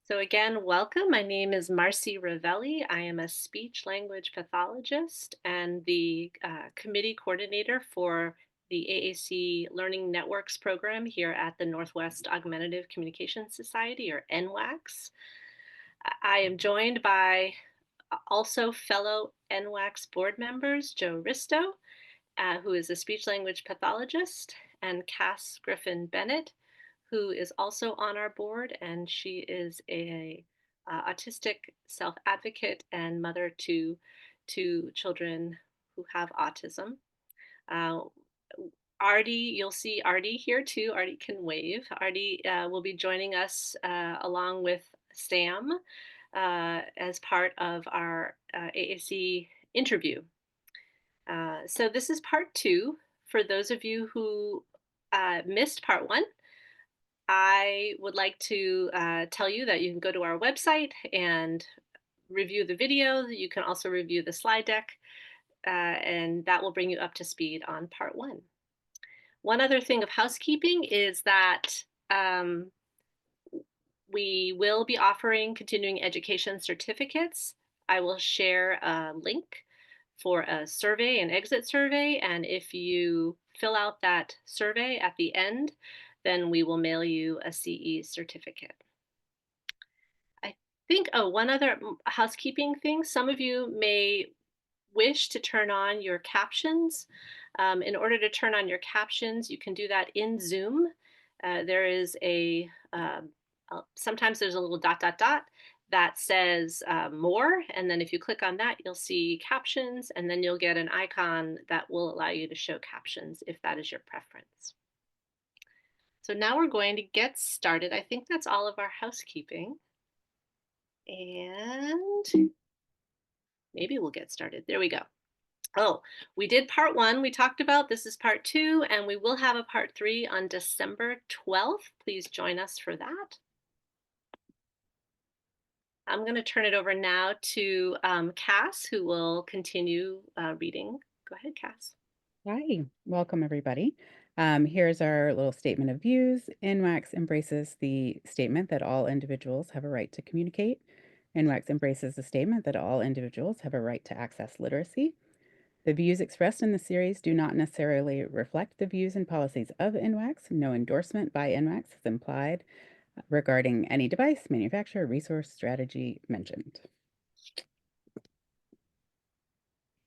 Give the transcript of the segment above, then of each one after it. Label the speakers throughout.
Speaker 1: So again, welcome. My name is Marcy Ravelli. I am a speech language pathologist and the committee coordinator for the AAC Learning Networks program here at the Northwest Augmentative Communication Society, or NWACS. I am joined by also fellow NWACS board members, Joe Risto, who is a speech language pathologist, and Cass Griffin Bennett, who is also on our board, and she is a autistic self-advocate and mother to two children who have autism. Uh, Artie, you'll see Artie here too. Artie can wave. Artie will be joining us along with Sam as part of our AAC interview. So this is part two. For those of you who missed part one, I would like to tell you that you can go to our website and review the video. You can also review the slide deck, and that will bring you up to speed on part one. One other thing of housekeeping is that we will be offering continuing education certificates. I will share a link for a survey, an exit survey, and if you fill out that survey at the end, then we will mail you a CE certificate. I think, oh, one other housekeeping thing, some of you may wish to turn on your captions. In order to turn on your captions, you can do that in Zoom. There is sometimes there's a little dot, dot, dot that says more. And then if you click on that, you'll see captions, and then you'll get an icon that will allow you to show captions if that is your preference. So now we're going to get started. I think that's all of our housekeeping. And maybe we'll get started. There we go. Oh, we did part one. We talked about this is part two, and we will have a part three on December 12th. Please join us for that. I'm going to turn it over now to Cass, who will continue reading. Go ahead, Cass.
Speaker 2: Hi, welcome everybody. Here's our little statement of views. NWACS embraces the statement that all individuals have a right to communicate. NWACS embraces the statement that all individuals have a right to access literacy. The views expressed in the series do not necessarily reflect the views and policies of NWACS. No endorsement by NWACS is implied regarding any device, manufacturer, resource, strategy mentioned.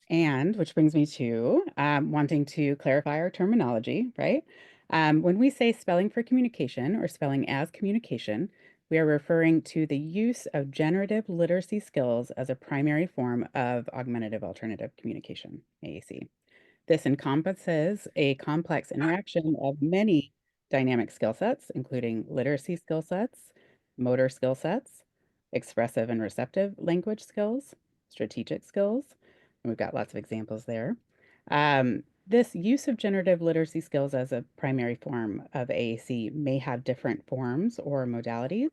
Speaker 2: And which brings me to wanting to clarify our terminology, right? When we say spelling for communication or spelling as communication, we are referring to the use of generative literacy skills as a primary form of augmentative alternative communication, AAC. This encompasses a complex interaction of many dynamic skill sets, including literacy skill sets, motor skill sets, expressive and receptive language skills, strategic skills. And we've got lots of examples there. This use of generative literacy skills as a primary form of AAC may have different forms or modalities: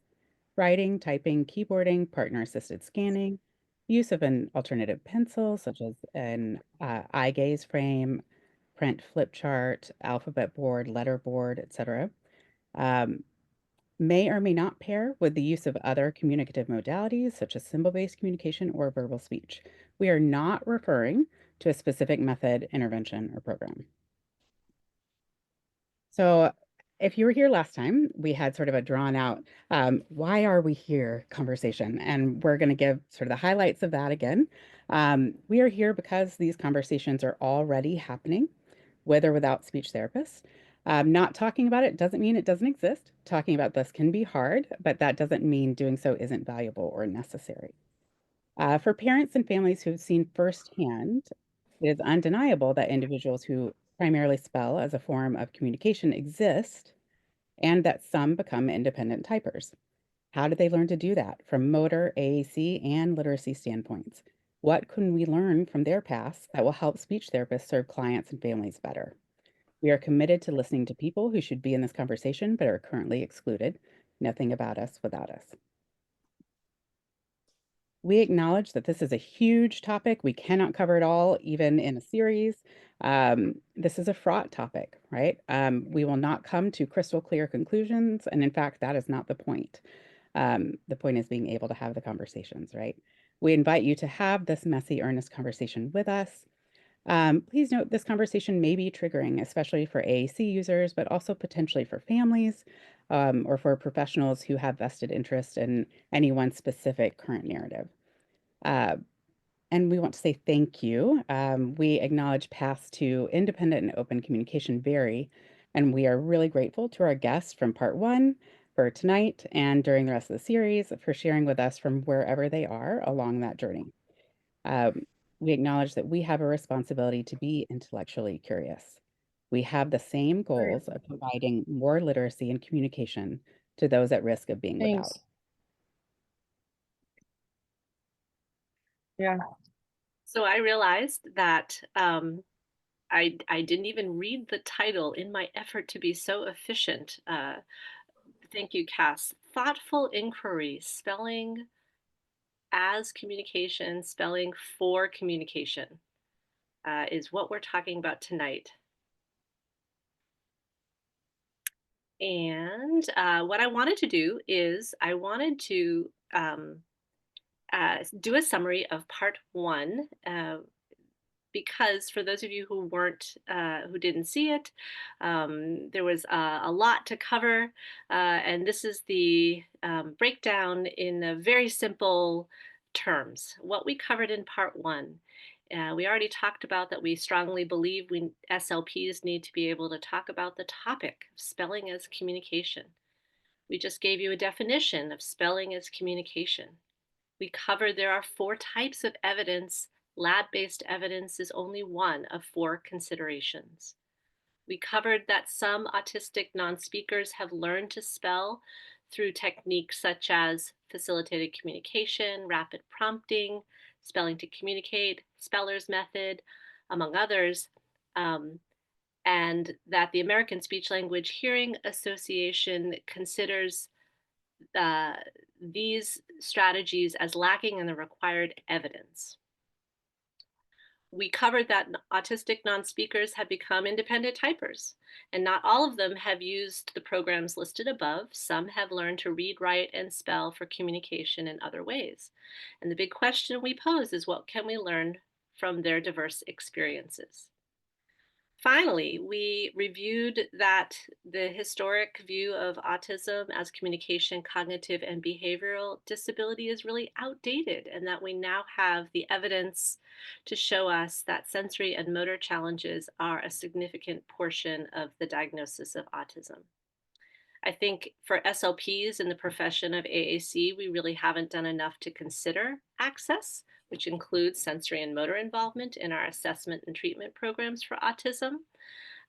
Speaker 2: writing, typing, keyboarding, partner-assisted scanning, use of an alternative pencil, such as an eye gaze frame, print flip chart, alphabet board, letter board, etc. May or may not pair with the use of other communicative modalities, such as symbol-based communication or verbal speech. We are not referring to a specific method, intervention, or program. So if you were here last time, we had sort of a drawn out, why are we here conversation, and we're going to give sort of the highlights of that again. We are here because these conversations are already happening, with or without speech therapists. Not talking about it doesn't mean it doesn't exist. Talking about this can be hard, but that doesn't mean doing so isn't valuable or necessary. For parents and families who've seen firsthand, it is undeniable that individuals who primarily spell as a form of communication exist, and that some become independent typers. How did they learn to do that from motor, AAC, and literacy standpoints? What can we learn from their past that will help speech therapists serve clients and families better? We are committed to listening to people who should be in this conversation but are currently excluded. Nothing about us without us. We acknowledge that this is a huge topic. We cannot cover it all, even in a series. This is a fraught topic, right? We will not come to crystal clear conclusions. And in fact, that is not the point. The point is being able to have the conversations, right? We invite you to have this messy, earnest conversation with us. Please note this conversation may be triggering, especially for AAC users, but also potentially for families or for professionals who have vested interest in any one specific current narrative. Uh, and we want to say thank you. We acknowledge paths to independent and open communication vary, and we are really grateful to our guests from part one for tonight and during the rest of the series for sharing with us from wherever they are along that journey. Um, we acknowledge that we have a responsibility to be intellectually curious. We have the same
Speaker 3: Great.
Speaker 2: goals of providing more literacy and communication to those at risk of being without.
Speaker 3: Thanks. Yeah.
Speaker 1: So I realized that I didn't even read the title in my effort to be so efficient. Thank you, Cass. Thoughtful inquiry, spelling as communication, spelling for communication is what we're talking about tonight. And what I wanted to do is I wanted to do a summary of part one, because for those of you who weren't, who didn't see it, there was a lot to cover, and this is the breakdown in very simple terms. What we covered in part one. We already talked about that we strongly believe we SLPs need to be able to talk about the topic of spelling as communication. We just gave you a definition of spelling as communication. We covered there are 4 types of evidence. Lab-based evidence is only one of 4 considerations. We covered that some autistic non-speakers have learned to spell through techniques such as facilitated communication, rapid prompting, spelling to communicate, speller's method, among others, and that the American Speech Language Hearing Association considers uh, these strategies as lacking in the required evidence. We covered that autistic non-speakers have become independent typers, and not all of them have used the programs listed above. Some have learned to read, write, and spell for communication in other ways. And the big question we pose is, what can we learn from their diverse experiences? Finally, we reviewed that the historic view of autism as communication, cognitive, and behavioral disability is really outdated, and that we now have the evidence to show us that sensory and motor challenges are a significant portion of the diagnosis of autism. I think for SLPs in the profession of AAC, we really haven't done enough to consider access, which includes sensory and motor involvement in our assessment and treatment programs for autism.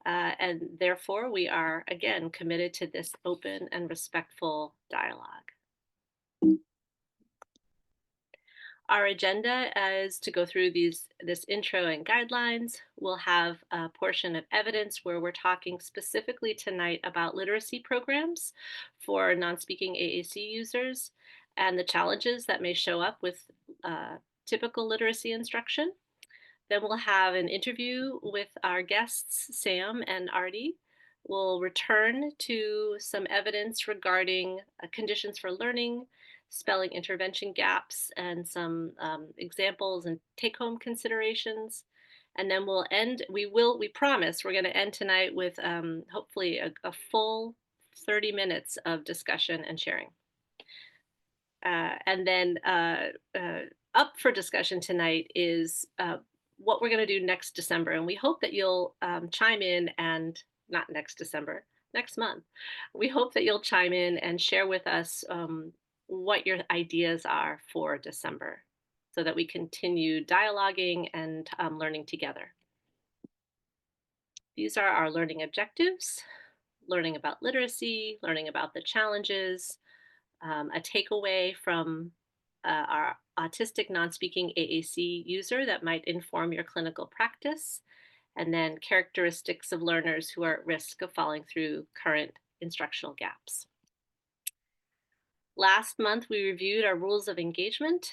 Speaker 1: And therefore, we are, again, committed to this open and respectful dialogue. Our agenda is to go through this intro and guidelines. We'll have a portion of evidence where we're talking specifically tonight about literacy programs for non-speaking AAC users and the challenges that may show up with typical literacy instruction. Then we'll have an interview with our guests, Sam and Artie. We'll return to some evidence regarding conditions for learning, spelling intervention gaps, and some examples and take-home considerations. And then we'll end, we promise we're gonna end tonight with hopefully a full 30 minutes of discussion and sharing. And then up for discussion tonight is what we're going to do next December. And we hope that you'll chime in and not next December, next month. We hope that you'll chime in and share with us what your ideas are for December so that we continue dialoguing and learning together. These are our learning objectives: learning about literacy, learning about the challenges, a takeaway from our autistic non-speaking AAC user that might inform your clinical practice, and then characteristics of learners who are at risk of falling through current instructional gaps. Last month, we reviewed our rules of engagement.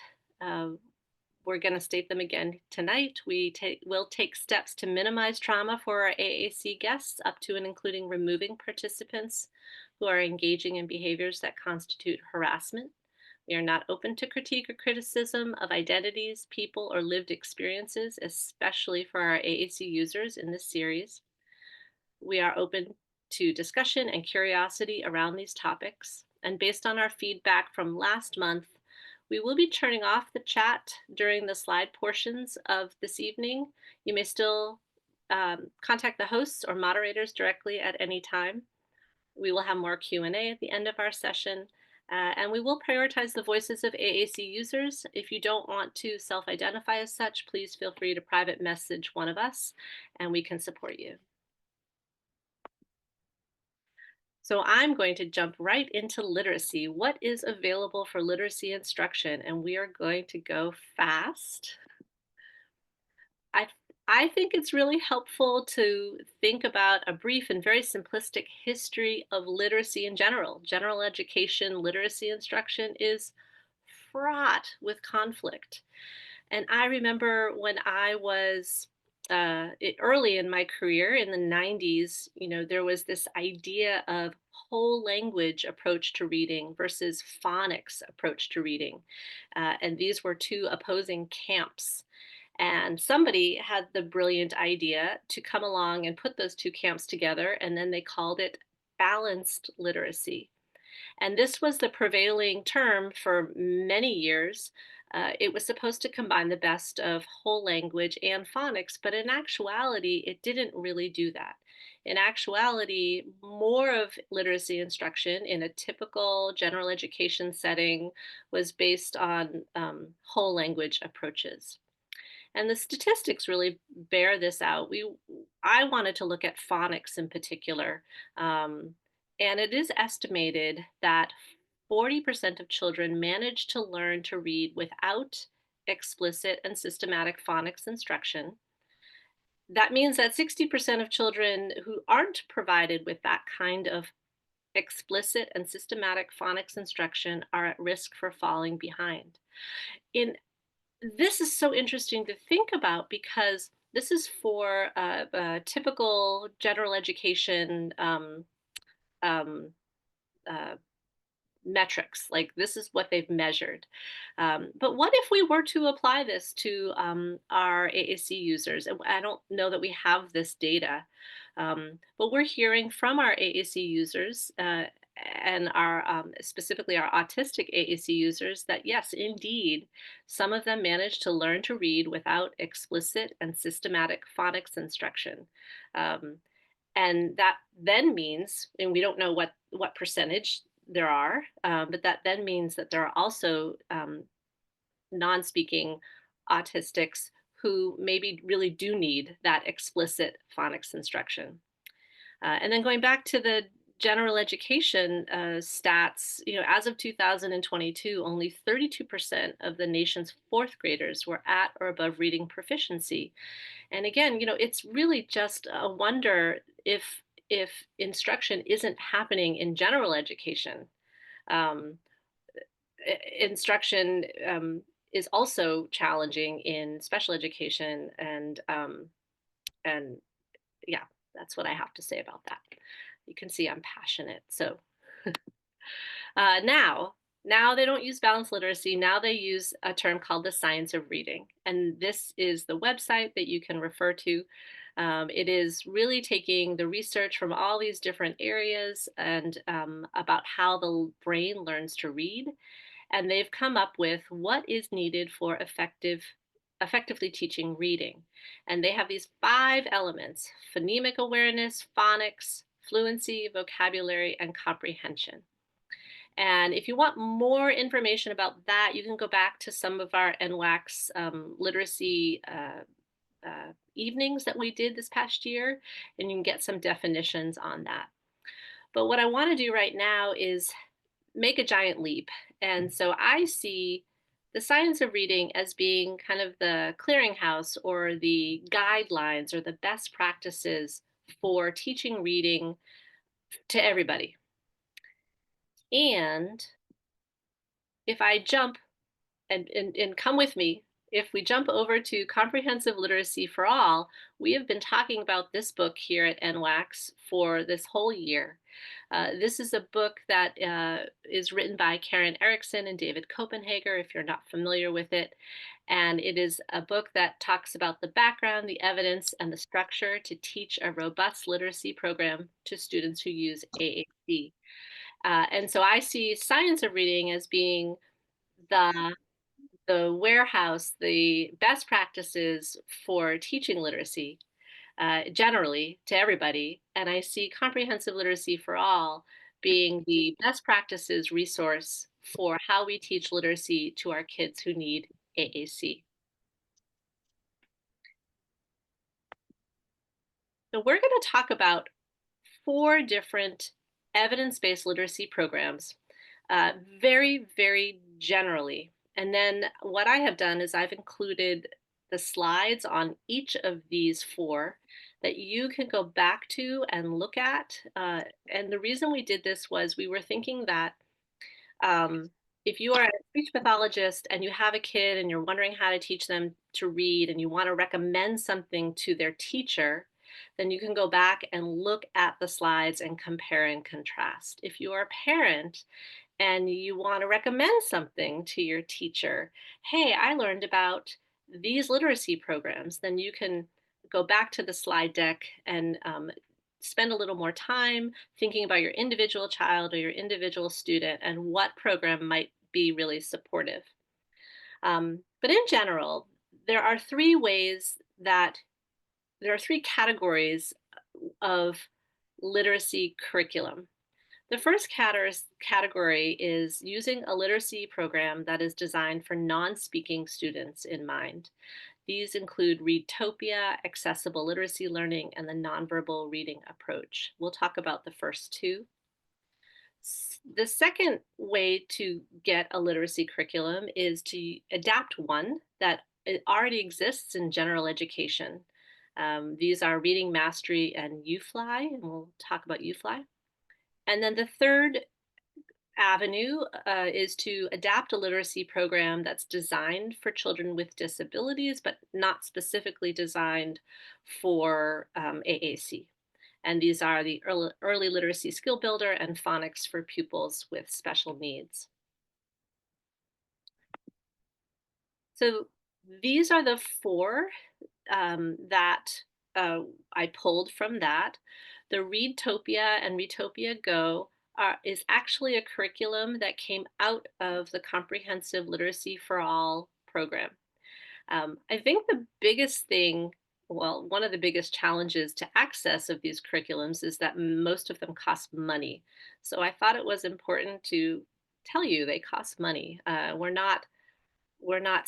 Speaker 1: we're going to state them again tonight. We'll take steps to minimize trauma for our AAC guests, up to and including removing participants who are engaging in behaviors that constitute harassment. We are not open to critique or criticism of identities, people, or lived experiences, especially for our AAC users in this series. We are open to discussion and curiosity around these topics. And based on our feedback from last month, we will be turning off the chat during the slide portions of this evening. You may still contact the hosts or moderators directly at any time. We will have more Q&A at the end of our session, and we will prioritize the voices of AAC users. If you don't want to self-identify as such, please feel free to private message one of us, and we can support you. So I'm going to jump right into literacy. What is available for literacy instruction? And we are going to go fast. I think it's really helpful to think about a brief and very simplistic history of literacy in general. General education literacy instruction is fraught with conflict. And I remember when I was early in my career in the 90s, there was this idea of whole language approach to reading versus phonics approach to reading. And these were two opposing camps. And somebody had the brilliant idea to come along and put those two camps together, and then they called it balanced literacy. And this was the prevailing term for many years. It was supposed to combine the best of whole language and phonics, but in actuality, it didn't really do that. In actuality, more of literacy instruction in a typical general education setting was based on whole language approaches. And the statistics really bear this out. I wanted to look at phonics in particular. And it is estimated that 40% of children manage to learn to read without explicit and systematic phonics instruction. That means that 60% of children who aren't provided with that kind of explicit and systematic phonics instruction are at risk for falling behind. This is so interesting to think about because this is for typical general education um, uh, metrics. Like, this is what they've measured. But what if we were to apply this to our AAC users? And I don't know that we have this data, but we're hearing from our AAC users and our specifically our autistic AAC users that yes, indeed, some of them manage to learn to read without explicit and systematic phonics instruction. And that then means, and we don't know what percentage there are, but that then means that there are also non-speaking autistics who maybe really do need that explicit phonics instruction. And then going back to the general education stats, as of 2022, only 32% of the nation's fourth graders were at or above reading proficiency. And again, it's really just a wonder if instruction isn't happening in general education. Um, Instruction is also challenging in special education, and yeah, that's what I have to say about that. You can see I'm passionate. So now they don't use balanced literacy. Now they use a term called the science of reading. And this is the website that you can refer to. It is really taking the research from all these different areas and about how the brain learns to read. And they've come up with what is needed for effectively teaching reading. And they have these 5 elements: phonemic awareness, phonics, fluency, vocabulary, and comprehension. And if you want more information about that, you can go back to some of our NWACS literacy evenings that we did this past year, and you can get some definitions on that. But what I want to do right now is make a giant leap. And so I see the science of reading as being kind of the clearinghouse or the guidelines or the best practices for teaching reading to everybody. And if I jump and come with me if we jump over to Comprehensive Literacy for All, we have been talking about this book here at NWACS for this whole year. This is a book that is written by Karen Erickson and David Copenhager, if you're not familiar with it. And it is a book that talks about the background, the evidence, and the structure to teach a robust literacy program to students who use AAC. And so I see science of reading as being the warehouse, the best practices for teaching literacy generally to everybody. And I see comprehensive literacy for all being the best practices resource for how we teach literacy to our kids who need AAC. So we're going to talk about 4 different evidence-based literacy programs, very, very generally. And then what I have done is I've included the slides on each of these 4 that you can go back to and look at. And the reason we did this was we were thinking that um, if you are a speech pathologist and you have a kid and you're wondering how to teach them to read and you want to recommend something to their teacher, then you can go back and look at the slides and compare and contrast. If you are a parent and you want to recommend something to your teacher, hey, I learned about these literacy programs, then you can go back to the slide deck and spend a little more time thinking about your individual child or your individual student and what program might be really supportive. But in general, there are 3 ways that there are 3 categories of literacy curriculum. The first category is using a literacy program that is designed for non-speaking students in mind. These include Readtopia, accessible literacy learning, and the nonverbal reading approach. We'll talk about the first 2. The second way to get a literacy curriculum is to adapt one that already exists in general education. These are Reading Mastery and UFly, and we'll talk about UFly. And then the third avenue is to adapt a literacy program that's designed for children with disabilities, but not specifically designed for AAC. And these are the early literacy skill builder and phonics for pupils with special needs. So these are the 4 that I pulled from that. The Readtopia and Readtopia Go is actually a curriculum that came out of the Comprehensive Literacy for All program. I think the biggest thing, well, one of the biggest challenges to access of these curriculums is that most of them cost money. So I thought it was important to tell you they cost money. We're not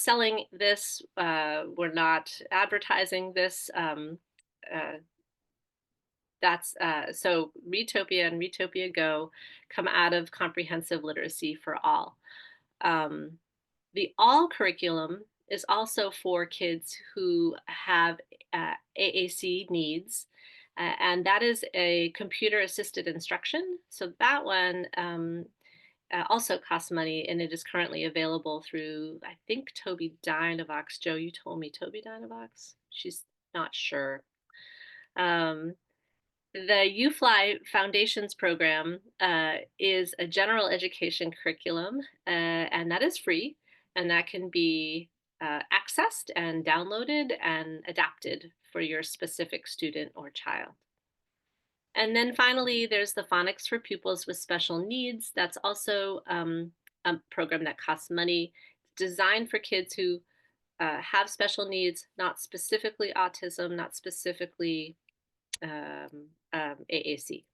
Speaker 1: selling this. We're not advertising this. So Readtopia and Readtopia Go come out of Comprehensive Literacy for All. The All curriculum is also for kids who have AAC needs, and that is a computer-assisted instruction. So that one also costs money, and it is currently available through, I think, Toby Dynavox. Joe, you told me Toby Dynavox? She's not sure. The UFly Foundations program is a general education curriculum, and that is free, and that can be accessed and downloaded and adapted for your specific student or child. And then finally, there's the Phonics for Pupils with Special Needs. That's also a program that costs money, designed for kids who have special needs, not specifically autism, not specifically AAC.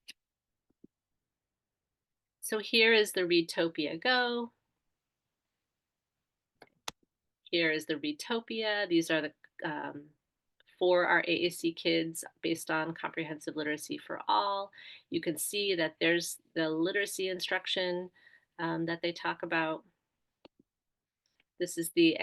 Speaker 1: So here is the Readtopia Go. Here is the Readtopia. These are the for our AAC kids based on Comprehensive Literacy for All. You can see that there's the literacy instruction that they talk about. This is the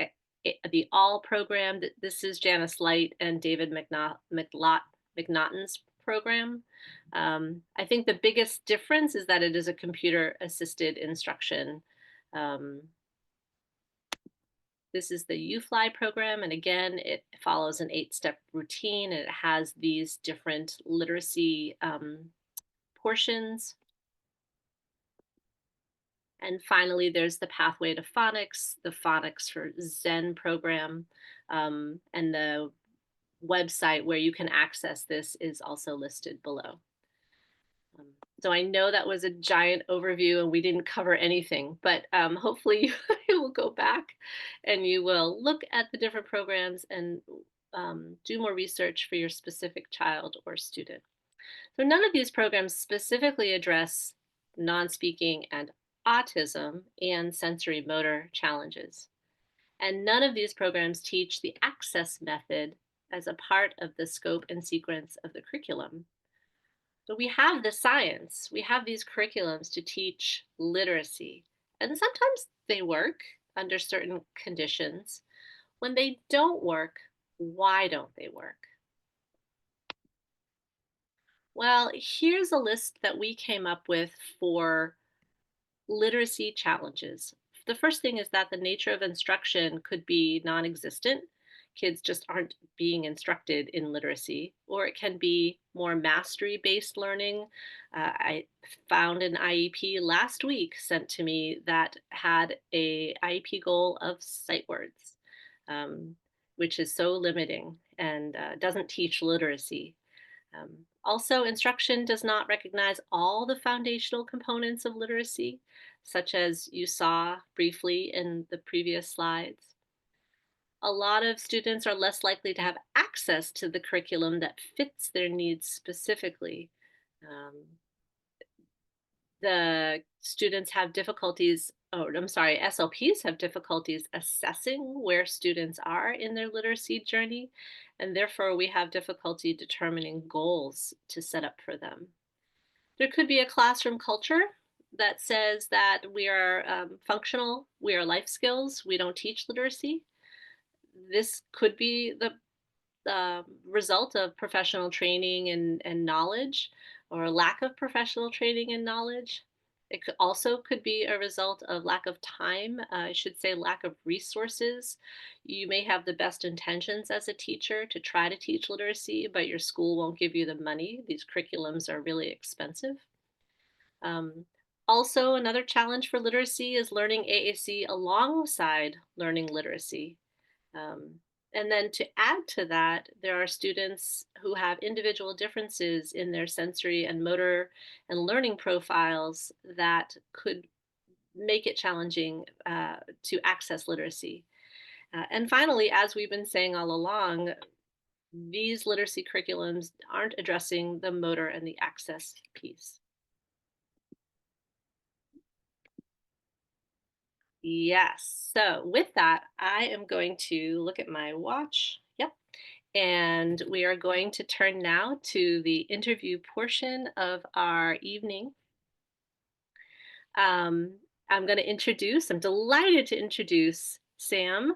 Speaker 1: All program. This is Janice Light and David McNaughton's program. I think the biggest difference is that it is a computer-assisted instruction. This is the U-Fly program, and again, it follows an 8-step routine, and it has these different literacy portions. And finally, there's the Pathway to Phonics, the Phonics for Zen program, and the website where you can access this is also listed below. Um, so I know that was a giant overview and we didn't cover anything, but hopefully you will go back and you will look at the different programs and do more research for your specific child or student. So none of these programs specifically address non-speaking and autism and sensory motor challenges. And none of these programs teach the access method as a part of the scope and sequence of the curriculum. So we have the science, we have these curriculums to teach literacy, and sometimes they work under certain conditions. When they don't work, why don't they work? Well, here's a list that we came up with for literacy challenges. The first thing is that the nature of instruction could be non existent. Kids just aren't being instructed in literacy, or it can be more mastery based learning. I found an IEP last week sent to me that had a IEP goal of sight words, which is so limiting and doesn't teach literacy. Also, instruction does not recognize all the foundational components of literacy, such as you saw briefly in the previous slides. A lot of students are less likely to have access to the curriculum that fits their needs specifically. Um, the students have difficulties, or I'm sorry, SLPs have difficulties assessing where students are in their literacy journey, and therefore we have difficulty determining goals to set up for them. There could be a classroom culture that says that we are functional, we are life skills, we don't teach literacy. This could be the result of professional training and knowledge, or lack of professional training and knowledge. It could be a result of lack of time. I should say lack of resources. You may have the best intentions as a teacher to try to teach literacy, but your school won't give you the money. These curriculums are really expensive. Um, Also, another challenge for literacy is learning AAC alongside learning literacy. Um, and then to add to that, there are students who have individual differences in their sensory and motor and learning profiles that could make it challenging to access literacy. And finally, as we've been saying all along, these literacy curriculums aren't addressing the motor and the access piece. Yes. So with that, I am going to look at my watch. Yep. And we are going to turn now to the interview portion of our evening. Um, I'm delighted to introduce Sam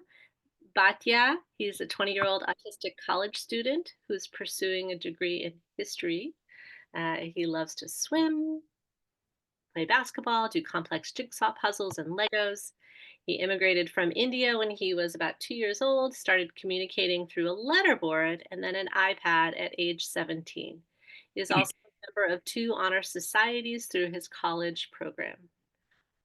Speaker 1: Bhatia. He's a 20-year-old autistic college student who's pursuing a degree in history. He loves to swim, play basketball, do complex jigsaw puzzles and Legos. He immigrated from India when he was about 2 years old, started communicating through a letterboard and then an iPad at age 17. He is also a member of 2 honor societies through his college program.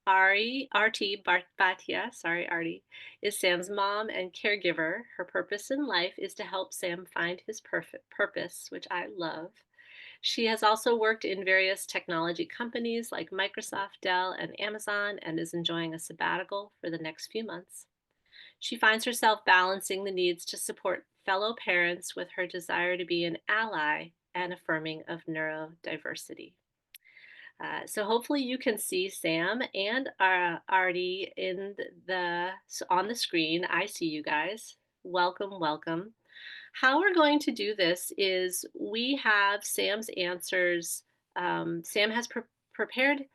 Speaker 1: Arti Bhatia, sorry, Arti, is Sam's mom and caregiver. Her purpose in life is to help Sam find his perfect purpose, which I love. She has also worked in various technology companies like Microsoft, Dell, and Amazon, and is enjoying a sabbatical for the next few months. She finds herself balancing the needs to support fellow parents with her desire to be an ally and affirming of neurodiversity. So hopefully you can see Sam and Artie on the screen. I see you guys. Welcome, welcome. How we're going to do this is we have Sam's answers. Sam has prepared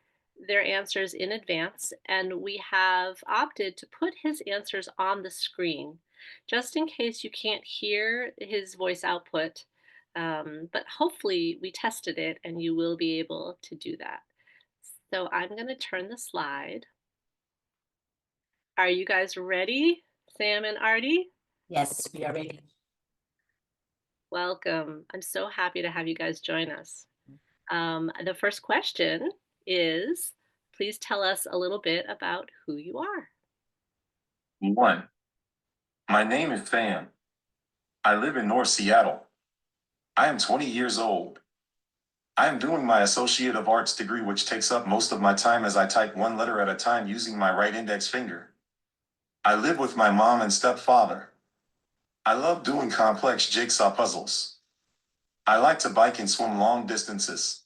Speaker 1: their answers in advance, and we have opted to put his answers on the screen, just in case you can't hear his voice output. But hopefully we tested it and you will be able to do that. So I'm going to turn the slide. Are you guys ready? Sam and Artie,
Speaker 4: Yes, we are ready.
Speaker 1: welcome. I'm so happy to have you guys join us. The first question is, please tell us a little bit about who you are.
Speaker 5: 1. My name is Sam. I live in North Seattle. I am 20 years old. I am doing my Associate of Arts degree, which takes up most of my time as I type one letter at a time using my right index finger. I live with my mom and stepfather. I love doing complex jigsaw puzzles. I like to bike and swim long distances.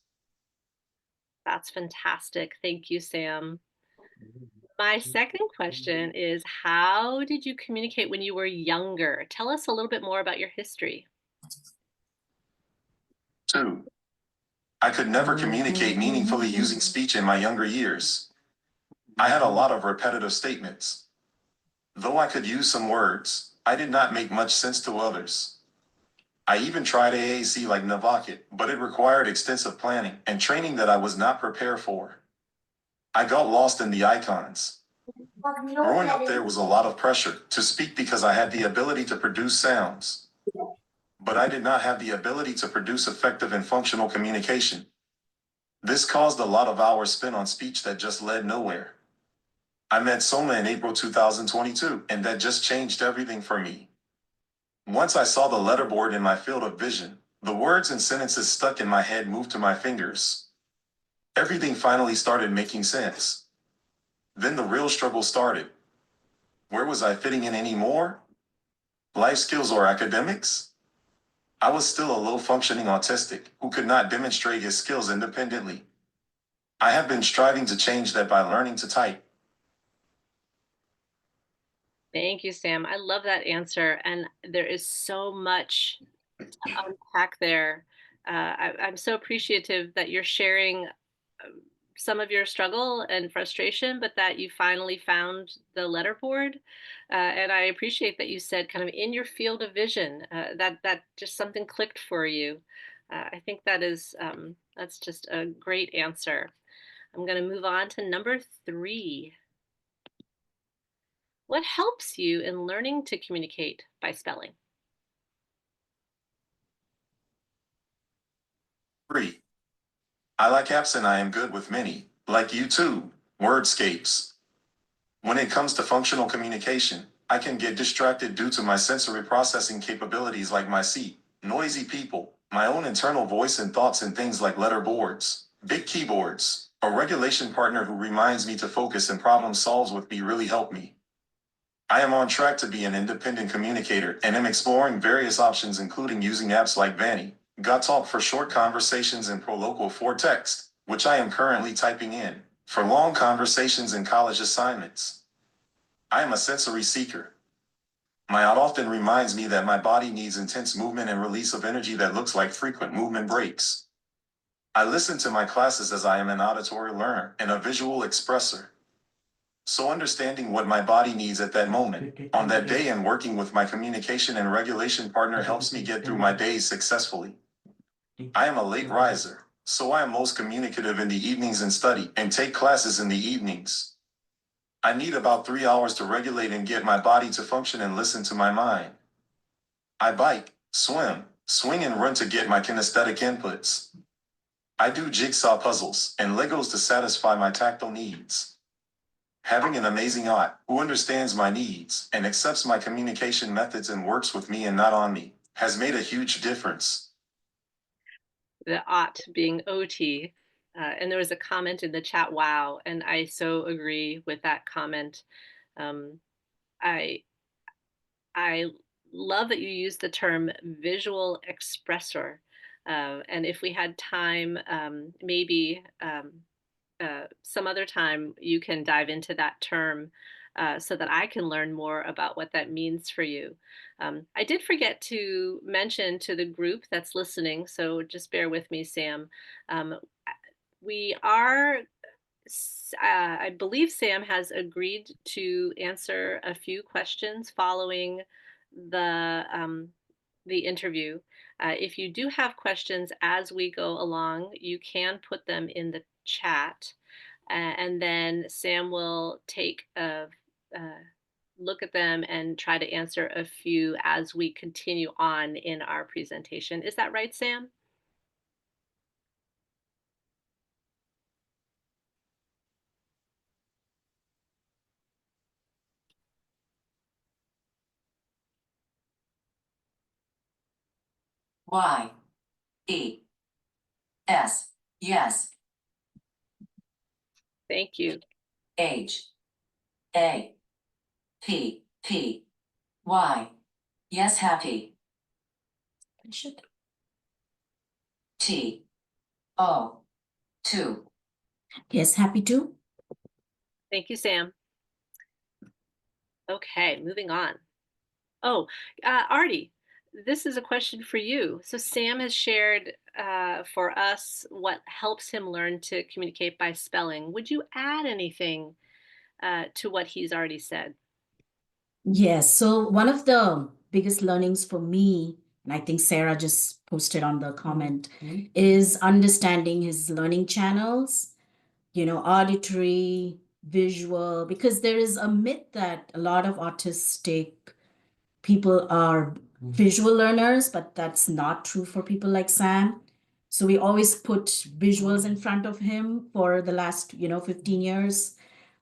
Speaker 1: That's fantastic. Thank you, Sam. My second question is, how did you communicate when you were younger? Tell us a little bit more about your history.
Speaker 5: 2. I could never communicate meaningfully using speech in my younger years. I had a lot of repetitive statements. Though I could use some words, I did not make much sense to others. I even tried AAC like NWACS, but it required extensive planning and training that I was not prepared for. I got lost in the icons. Growing up, there was a lot of pressure to speak because I had the ability to produce sounds, but I did not have the ability to produce effective and functional communication. This caused a lot of hours spent on speech that just led nowhere. I met Soma in April 2022, and that just changed everything for me. Once I saw the letterboard in my field of vision, the words and sentences stuck in my head moved to my fingers. Everything finally started making sense. Then the real struggle started. Where was I fitting in anymore? Life skills or academics? I was still a low-functioning autistic who could not demonstrate his skills independently. I have been striving to change that by learning to type.
Speaker 1: Thank you, Sam. I love that answer. And there is so much to unpack there. I'm so appreciative that you're sharing some of your struggle and frustration, but that you finally found the letterboard. And I appreciate that you said kind of in your field of vision, that just something clicked for you. I think that's just a great answer. I'm going to move on to number 3. What helps you in learning to communicate by spelling?
Speaker 5: 3. I like apps and I am good with many, like YouTube, Wordscapes. When it comes to functional communication, I can get distracted due to my sensory processing capabilities like my seat, noisy people, my own internal voice and thoughts, and things like letterboards, big keyboards. A regulation partner who reminds me to focus and problem solves with me really help me. I am on track to be an independent communicator and am exploring various options, including using apps like Vanny, GotTalk for short conversations, and ProLocal for text, which I am currently typing in, for long conversations and college assignments. I am a sensory seeker. My aunt often reminds me that my body needs intense movement and release of energy that looks like frequent movement breaks. I listen to my classes as I am an auditory learner and a visual expressor. So understanding what my body needs at that moment, on that day, and working with my communication and regulation partner helps me get through my days successfully. I am a late riser, so I am most communicative in the evenings and study and take classes in the evenings. I need about 3 hours to regulate and get my body to function and listen to my mind. I bike, swim, swing, and run to get my kinesthetic inputs. I do jigsaw puzzles and Legos to satisfy my tactile needs. Having an amazing aunt who understands my needs and accepts my communication methods and works with me and not on me has made a huge difference.
Speaker 1: The "ought" being OT. And there was a comment in the chat, wow, and I so agree with that comment. Um, I I love that you use the term visual expressor. And if we had time, maybe some other time you can dive into that term so that I can learn more about what that means for you. I did forget to mention to the group that's listening, so just bear with me, Sam. Um, we are I believe Sam has agreed to answer a few questions following the interview. If you do have questions as we go along, you can put them in the chat, and then Sam will take a look at them and try to answer a few as we continue on in our presentation. Is that right, Sam?
Speaker 4: Y, E, S, yes.
Speaker 1: Thank you.
Speaker 4: H, A, P, P, Y, yes, happy. T, O, 2, yes, happy too.
Speaker 1: Thank you, Sam. Okay, moving on. Oh, Artie, this is a question for you. So Sam has shared for us what helps him learn to communicate by spelling. Would you add anything to what he's already said?
Speaker 4: Yes, so one of the biggest learnings for me, and I think Sarah just posted on the comment, is understanding his learning channels, auditory, visual, because there is a myth that a lot of autistic people are visual learners, but that's not true for people like Sam. So we always put visuals in front of him for the last, 15 years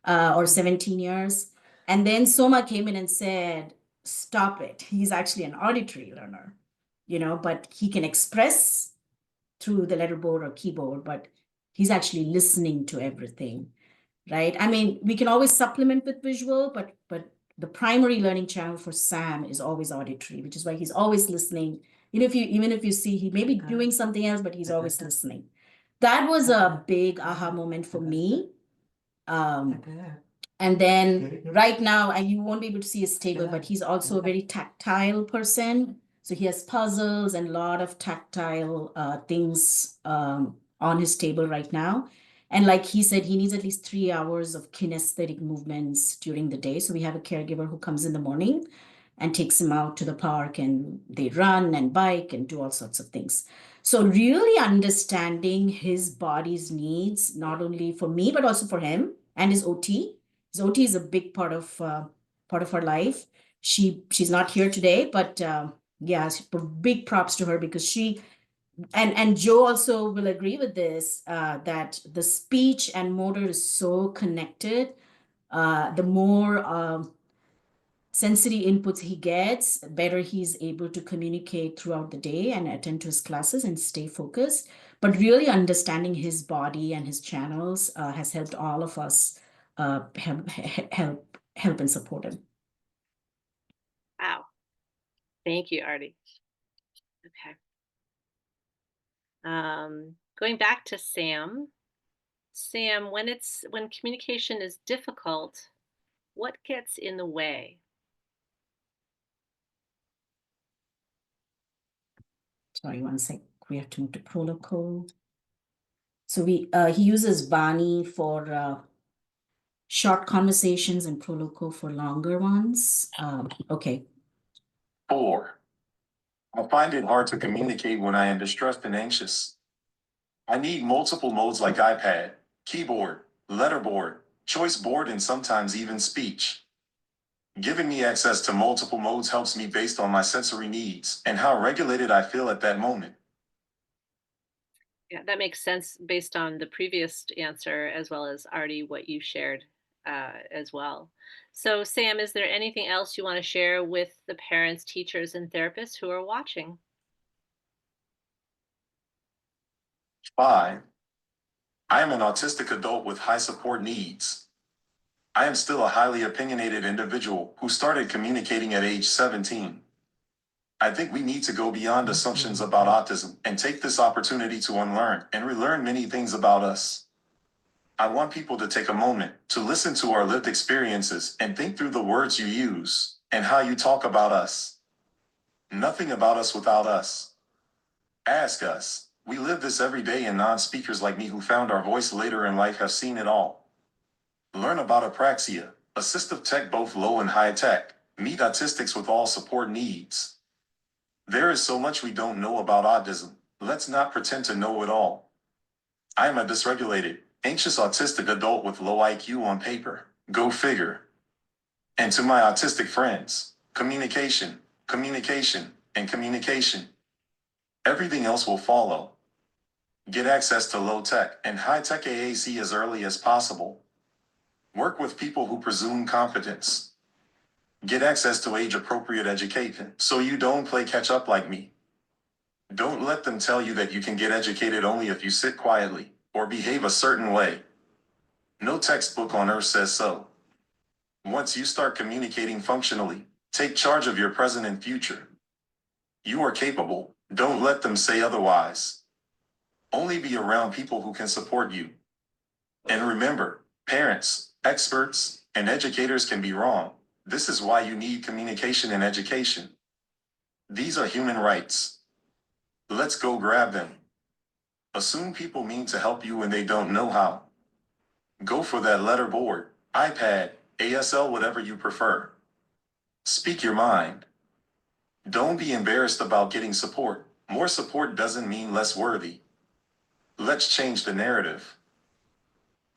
Speaker 4: or 17 years. And then Soma came in and said, stop it. He's actually an auditory learner, but he can express through the letterboard or keyboard, but he's actually listening to everything, right? I mean, we can always supplement with visual, but the primary learning channel for Sam is always auditory, which is why he's always listening. Even if you see he may be doing something else, but he's always listening. That was a big aha moment for me. And then right now, and you won't be able to see his table, but he's also a very tactile person. So he has puzzles and a lot of tactile things on his table right now. And like he said, he needs at least 3 hours of kinesthetic movements during the day. So we have a caregiver who comes in the morning and takes him out to the park, and they run and bike and do all sorts of things. So really understanding his body's needs, not only for me, but also for him and his OT. His OT is a big part of her life. She's not here today, but yeah, big props to her, because she and Joe also will agree with this, that the speech and motor is so connected. The more sensory inputs he gets, better he's able to communicate throughout the day and attend to his classes and stay focused. But really understanding his body and his channels has helped all of us help and support him.
Speaker 1: Wow. Thank you, Artie. Okay. Going back to Sam. Sam, when communication is difficult, what gets in the way?
Speaker 4: Sorry, one sec. We have to move to protocol. So he uses Vani for short conversations and Proloco for longer ones. Okay.
Speaker 5: 4. I find it hard to communicate when I am distressed and anxious. I need multiple modes like iPad, keyboard, letterboard, choice board, and sometimes even speech. Giving me access to multiple modes helps me based on my sensory needs and how regulated I feel at that moment.
Speaker 1: Yeah, that makes sense based on the previous answer, as well as Artie, what you shared as well. So, Sam, is there anything else you want to share with the parents, teachers, and therapists who are watching?
Speaker 5: 5. I am an autistic adult with high support needs. I am still a highly opinionated individual who started communicating at age 17. I think we need to go beyond assumptions about autism and take this opportunity to unlearn and relearn many things about us. I want people to take a moment to listen to our lived experiences and think through the words you use and how you talk about us. Nothing about us without us. Ask us. We live this every day, and non-speakers like me who found our voice later in life have seen it all. Learn about apraxia, assistive tech, both low and high tech. Meet autistics with all support needs. There is so much we don't know about autism. Let's not pretend to know it all. I am a dysregulated, anxious autistic adult with low IQ on paper. Go figure. And to my autistic friends, communication, communication, and communication. Everything else will follow. Get access to low-tech and high-tech AAC as early as possible. Work with people who presume competence. Get access to age-appropriate education so you don't play catch-up like me. Don't let them tell you that you can get educated only if you sit quietly or behave a certain way. No textbook on earth says so. Once you start communicating functionally, take charge of your present and future. You are capable. Don't let them say otherwise. Only be around people who can support you. And remember, parents, experts, and educators can be wrong. This is why you need communication and education. These are human rights. Let's go grab them. Assume people mean to help you when they don't know how. Go for that letterboard, iPad, ASL, whatever you prefer. Speak your mind. Don't be embarrassed about getting support. More support doesn't mean less worthy. Let's change the narrative.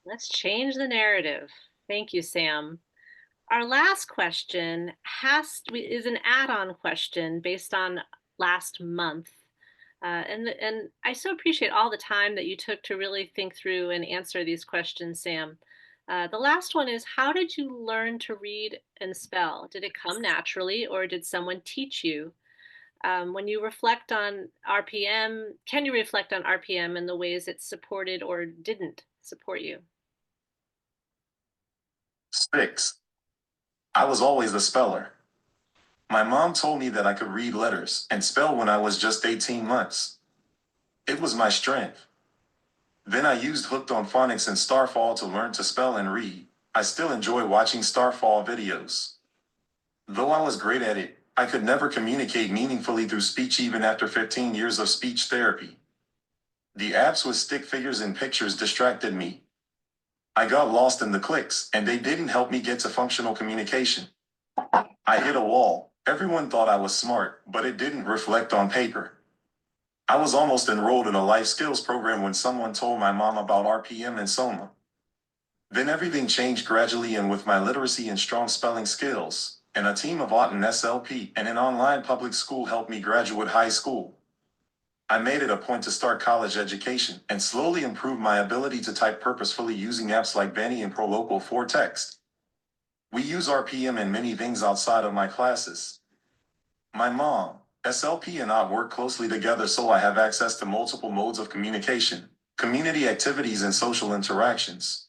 Speaker 1: Let's change the narrative. Thank you, Sam. Our last question is an add-on question based on last month. And I so appreciate all the time that you took to really think through and answer these questions, Sam. The last one is, how did you learn to read and spell? Did it come naturally, or did someone teach you? When you reflect on RPM, can you reflect on RPM and the ways it supported or didn't support you?
Speaker 5: 6. I was always a speller. My mom told me that I could read letters and spell when I was just 18 months. It was my strength. Then I used Hooked on Phonics and Starfall to learn to spell and read. I still enjoy watching Starfall videos. Though I was great at it, I could never communicate meaningfully through speech even after 15 years of speech therapy. The apps with stick figures and pictures distracted me. I got lost in the clicks, and they didn't help me get to functional communication. I hit a wall. Everyone thought I was smart, but it didn't reflect on paper. I was almost enrolled in a life skills program when someone told my mom about RPM and Soma. Then everything changed gradually, and with my literacy and strong spelling skills, and a team of Aut and SLP and an online public school helped me graduate high school. I made it a point to start college education and slowly improve my ability to type purposefully using apps like Benny and ProLocal for text. We use RPM in many things outside of my classes. My mom, SLP, and I work closely together, so I have access to multiple modes of communication, community activities, and social interactions.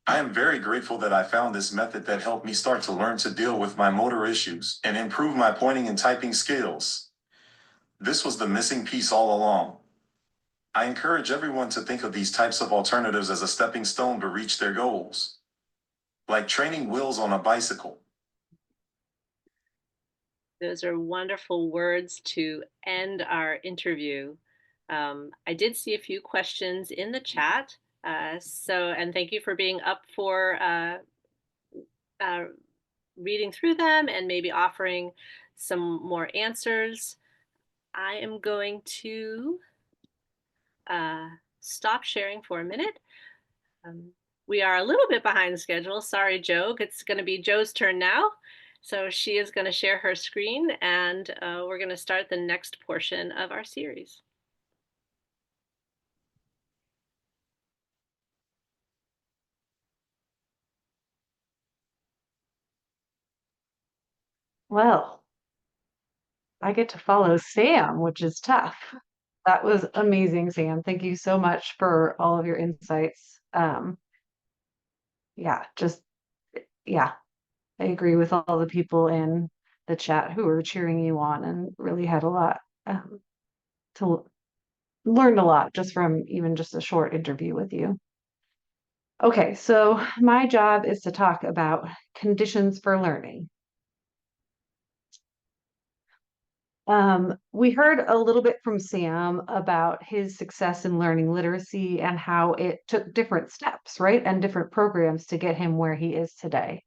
Speaker 5: I am very grateful that I found this method that helped me start to learn to deal with my motor issues and improve my pointing and typing skills. This was the missing piece all along. I encourage everyone to think of these types of alternatives as a stepping stone to reach their goals. Like training wheels on a bicycle.
Speaker 1: Those are wonderful words to end our interview. I did see a few questions in the chat. And thank you for being up for reading through them and maybe offering some more answers. I am going to stop sharing for a minute. We are a little bit behind schedule. Sorry, Joe. It's going to be Joe's turn now. So she is going to share her screen, and we're going to start the next portion of our series.
Speaker 3: Well, I get to follow Sam, which is tough. That was amazing, Sam. Thank you so much for all of your insights. Yeah, I agree with all the people in the chat who were cheering you on and really had a lot to learn a lot just from even just a short interview with you. Okay, so my job is to talk about conditions for learning. We heard a little bit from Sam about his success in learning literacy and how it took different steps, right? And different programs to get him where he is today.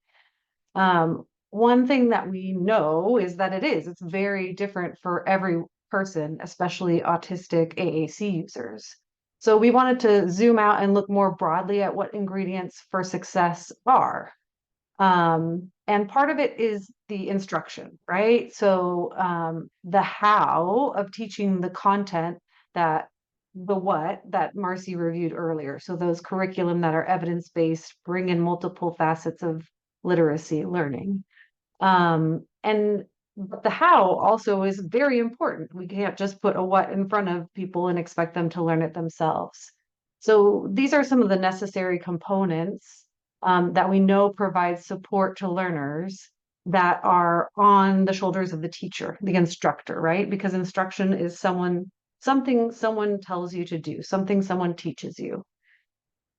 Speaker 3: One thing that we know is that it's very different for every person, especially autistic AAC users. So we wanted to zoom out and look more broadly at what ingredients for success are. And part of it is the instruction, right? So the how of teaching the content, that the what that Marcy reviewed earlier. So those curriculum that are evidence-based, bring in multiple facets of literacy learning. And but the how also is very important. We can't just put a what in front of people and expect them to learn it themselves. So these are some of the necessary components that we know provide support to learners that are on the shoulders of the teacher, the instructor, right? Because instruction is something someone tells you to do, something someone teaches you.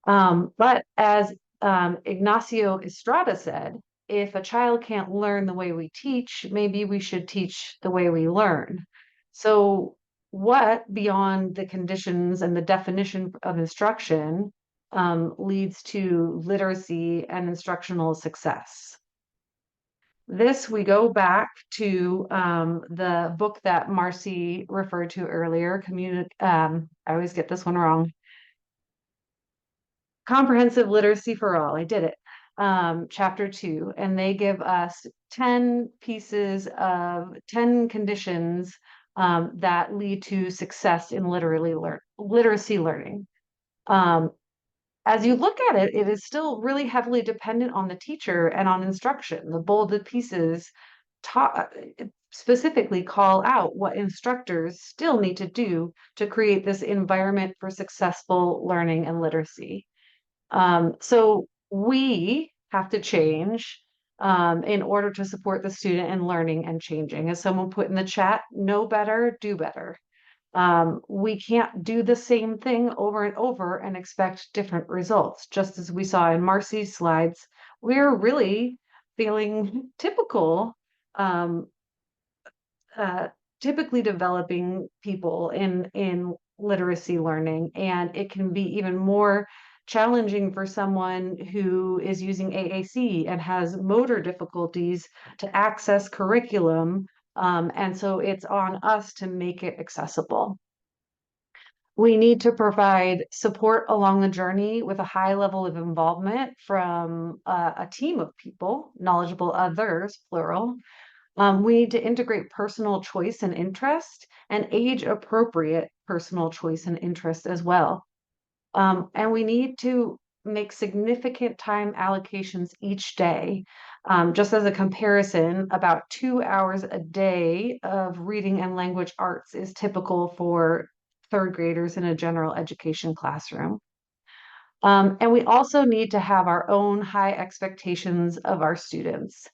Speaker 3: But as Ignacio Estrada said, if a child can't learn the way we teach, maybe we should teach the way we learn. So, what beyond the conditions and the definition of instruction leads to literacy and instructional success? This, we go back to the book that Marcy referred to earlier. I always get this one wrong. Comprehensive Literacy for All. I did it. Chapter 2, and they give us 10 pieces of 10 conditions that lead to success in literacy learning. As you look at it, it is still really heavily dependent on the teacher and on instruction. The bolded pieces specifically call out what instructors still need to do to create this environment for successful learning and literacy. So we have to change in order to support the student in learning and changing. As someone put in the chat, know better, do better. We can't do the same thing over and over and expect different results. Just as we saw in Marcy's slides, we're really feeling typically developing people in literacy learning, and it can be even more challenging for someone who is using AAC and has motor difficulties to access curriculum. And so it's on us to make it accessible. We need to provide support along the journey with a high level of involvement from a team of people, knowledgeable others, plural. We need to integrate personal choice and interest and age appropriate personal choice and interest as well. And we need to make significant time allocations each day. Just as a comparison, about 2 hours a day of reading and language arts is typical for third graders in a general education classroom. And we also need to have our own high expectations of our students.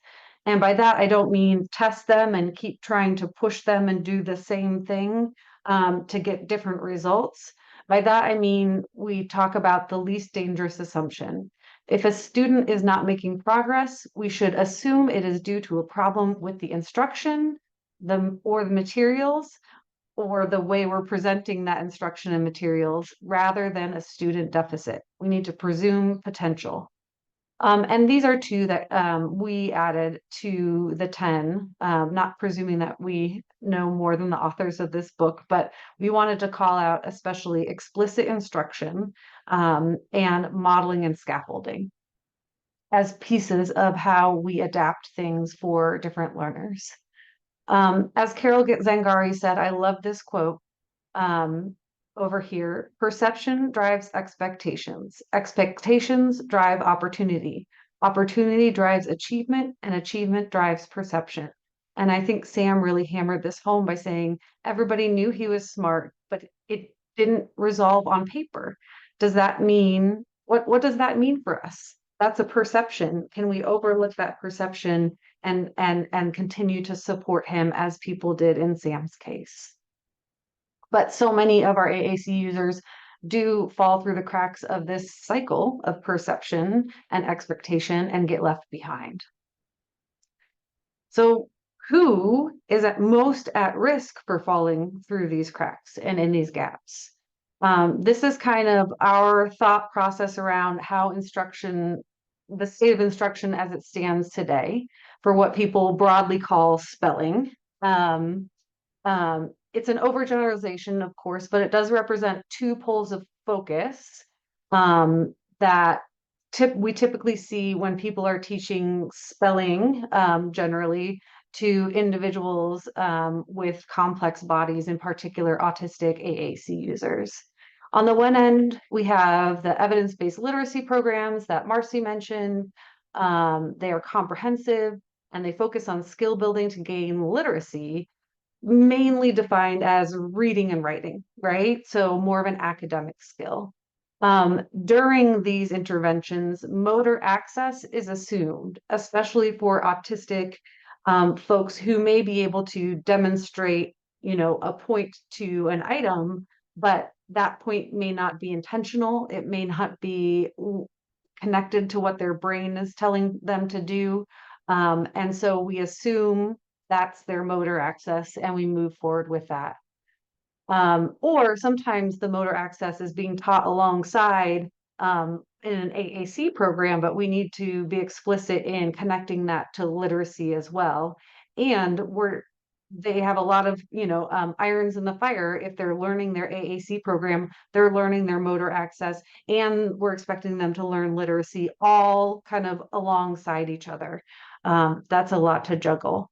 Speaker 3: And by that, I don't mean test them and keep trying to push them and do the same thing to get different results. By that, I mean we talk about the least dangerous assumption. If a student is not making progress, we should assume it is due to a problem with the instruction, or the materials, or the way we're presenting that instruction and materials, rather than a student deficit. We need to presume potential. And these are two that we added to the 10, not presuming that we know more than the authors of this book, but we wanted to call out especially explicit instruction and modeling and scaffolding as pieces of how we adapt things for different learners. As Carol Zangari said, I love this quote over here: perception drives expectations. Expectations drive opportunity. Opportunity drives achievement, and achievement drives perception. And I think Sam really hammered this home by saying everybody knew he was smart, but it didn't resolve on paper. Does that mean, what does that mean for us? That's a perception. Can we overlook that perception and continue to support him as people did in Sam's case? But so many of our AAC users do fall through the cracks of this cycle of perception and expectation and get left behind. So who is most at risk for falling through these cracks and in these gaps? This is kind of our thought process around how the state of instruction as it stands today for what people broadly call spelling. It's an overgeneralization, of course, but it does represent two poles of focus that we typically see when people are teaching spelling, generally to individuals with complex bodies, in particular autistic AAC users. On the one end, we have the evidence-based literacy programs that Marcy mentioned. They are comprehensive and they focus on skill building to gain literacy, mainly defined as reading and writing, right? So more of an academic skill. During these interventions, motor access is assumed, especially for autistic folks who may be able to demonstrate, a point to an item, but that point may not be intentional. It may not be connected to what their brain is telling them to do. And so we assume that's their motor access and we move forward with that. Or sometimes the motor access is being taught alongside in an AAC program, but we need to be explicit in connecting that to literacy as well. And they have a lot of, irons in the fire. If they're learning their AAC program, they're learning their motor access, and we're expecting them to learn literacy all kind of alongside each other. That's a lot to juggle.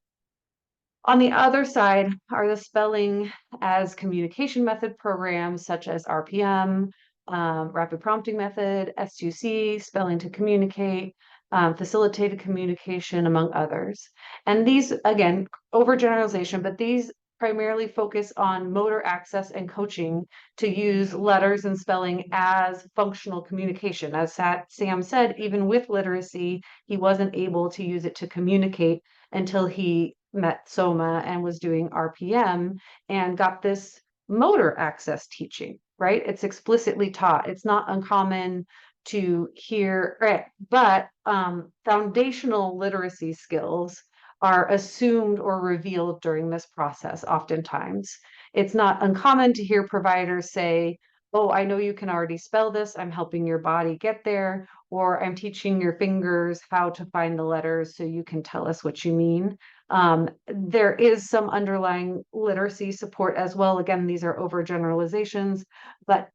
Speaker 3: On the other side are the spelling as communication method programs such as RPM, rapid prompting method, S2C, spelling to communicate, facilitated communication, among others. And these, again, overgeneralization, but these primarily focus on motor access and coaching to use letters and spelling as functional communication. As Sam said, even with literacy, he wasn't able to use it to communicate until he met Soma and was doing RPM and got this motor access teaching, right? It's explicitly taught. It's not uncommon to hear, right? But foundational literacy skills are assumed or revealed during this process oftentimes. It's not uncommon to hear providers say, oh, I know you can already spell this. I'm helping your body get there. Or I'm teaching your fingers how to find the letters so you can tell us what you mean. There is some underlying literacy support as well. Again, these are overgeneralizations, but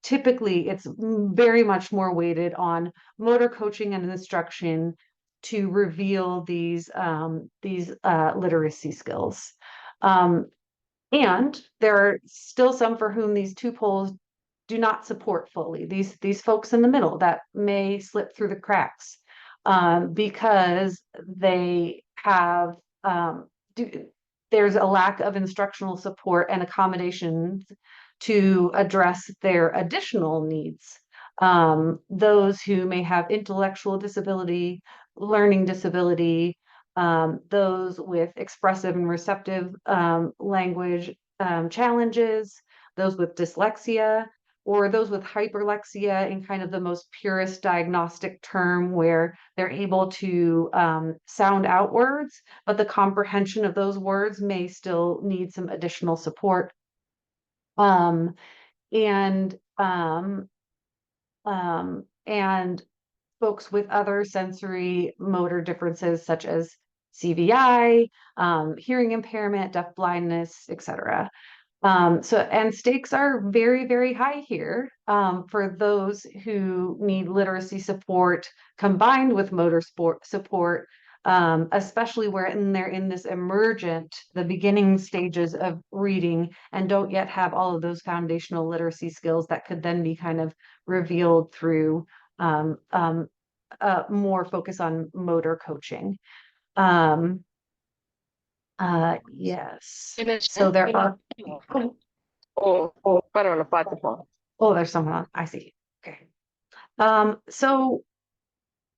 Speaker 3: typically it's very much more weighted on motor coaching and instruction to reveal these literacy skills. And there are still some for whom these two poles do not support fully. These folks in the middle that may slip through the cracks because they have there's a lack of instructional support and accommodations to address their additional needs. Those who may have intellectual disability, learning disability, those with expressive and receptive language challenges, those with dyslexia, or those with hyperlexia in kind of the most purest diagnostic term where they're able to sound out words, but the comprehension of those words may still need some additional support. And folks with other sensory motor differences such as CVI, hearing impairment, deaf blindness, etc. And stakes are very, very high here for those who need literacy support combined with motor support, especially when they're in this emergent, the beginning stages of reading and don't yet have all of those foundational literacy skills that could then be kind of revealed through more focus on motor coaching. Yes. So there are. Oh, there's someone on. I see. Okay. So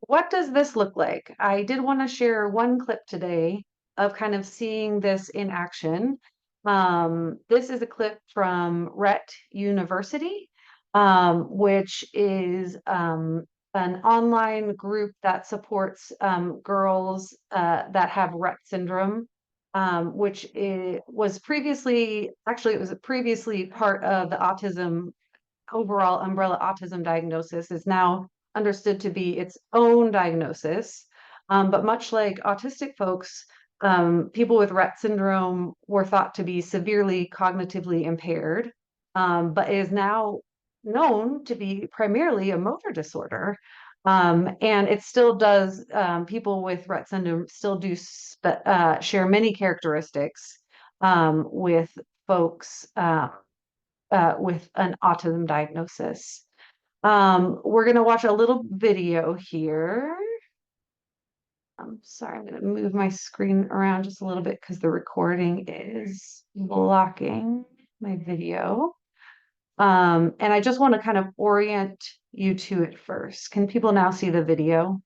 Speaker 3: what does this look like? I did want to share one clip today of kind of seeing this in action. This is a clip from Rhett University, which is an online group that supports girls that have Rett syndrome, which was previously part of the autism overall umbrella autism diagnosis, is now understood to be its own diagnosis. But much like autistic folks, people with Rett syndrome were thought to be severely cognitively impaired, but is now known to be primarily a motor disorder. And it still does, people with Rett syndrome still do share many characteristics with folks with an autism diagnosis. We're going to watch a little video here. I'm sorry, I'm going to move my screen around just a little bit because the recording is blocking my video. And I just want to kind of orient you to it first. Can people now see the video?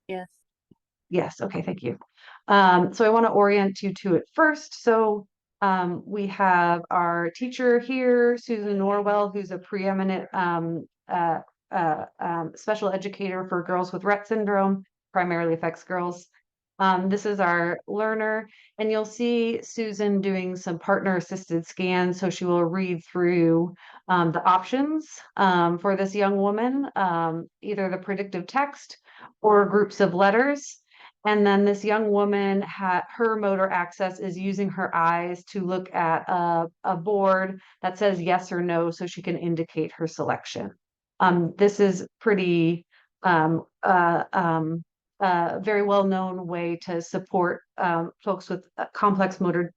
Speaker 1: Yes.
Speaker 3: Yes, okay, thank you. So I want to orient you to it first. So we have our teacher here, Susan Norwell, who's a preeminent special educator for girls with Rett syndrome, primarily affects girls. This is our learner, and you'll see Susan doing some partner assisted scans. So she will read through the options for this young woman, either the predictive text or groups of letters. And then this young woman, her motor access is using her eyes to look at a board that says yes or no, so she can indicate her selection. This is pretty very well-known way to support folks with complex motor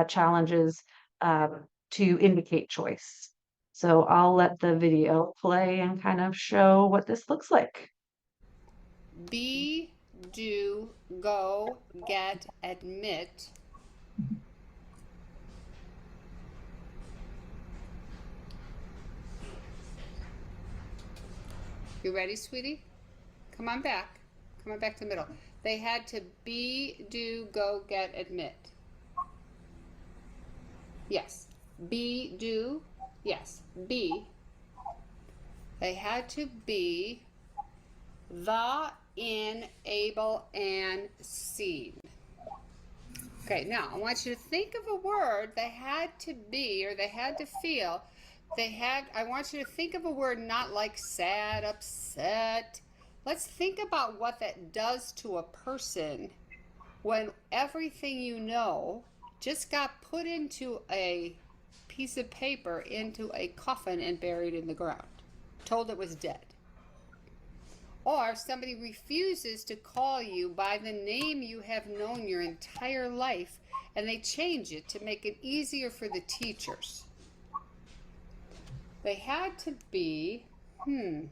Speaker 3: challenges to indicate choice. So I'll let the video play and kind of show what this looks like.
Speaker 6: Be, do, go, get, admit. You ready, sweetie? Come on back. Come on back to the middle. They had to be, do, go, get, admit. Yes. Be, do, yes. Be. They had to be the, in, able, and seen. Okay, now I want you to think of a word they had to be or they had to feel. I want you to think of a word not like sad, upset. Let's think about what that does to a person when everything you know just got put into a piece of paper, into a coffin and buried in the ground, told it was dead. Or somebody refuses to call you by the name you have known your entire life, and they change it to make it easier for the teachers. They had to be, the,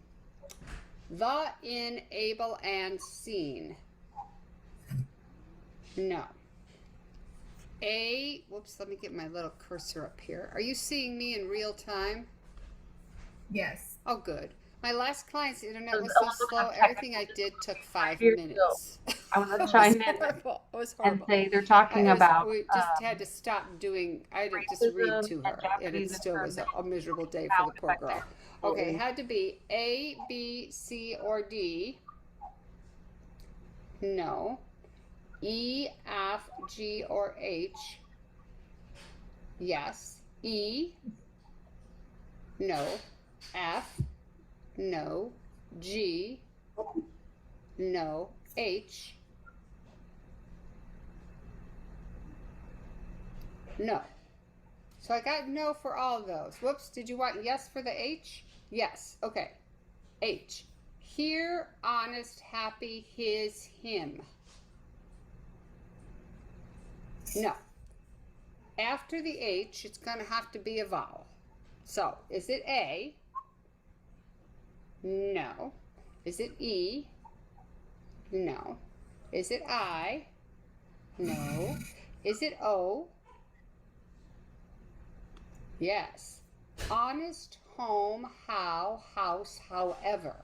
Speaker 6: in, able, and seen. No. Whoops, let me get my little cursor up here. Are you seeing me in real time?
Speaker 7: Yes.
Speaker 6: Oh, good. My last client's internet was so slow, everything I did took 5
Speaker 3: Here,
Speaker 6: minutes.
Speaker 3: I want
Speaker 6: It
Speaker 3: to
Speaker 6: was
Speaker 3: chime in
Speaker 6: horrible. It was
Speaker 3: and
Speaker 6: horrible.
Speaker 3: say they're talking about
Speaker 6: We just had to stop doing, I had to just read
Speaker 3: racism
Speaker 6: to
Speaker 3: and
Speaker 6: her, and it
Speaker 3: Japanese
Speaker 6: still was
Speaker 3: internment,
Speaker 6: a miserable day
Speaker 3: how
Speaker 6: for the
Speaker 3: it
Speaker 6: poor
Speaker 3: affects
Speaker 6: girl.
Speaker 3: their
Speaker 6: Okay, it had to be A, B, C, or D. No. E, F, G, or H. Yes. E. No. F. No. G. No. H. No. So I got no for all of those. Whoops, did you want yes for the H? Yes. Okay. H. Here, honest, happy, his, him. No. After the H, it's going to have to be a vowel. So, is it A? No. Is it E? No. Is it I? No. Is it O? Yes. Honest, home, how, house, however.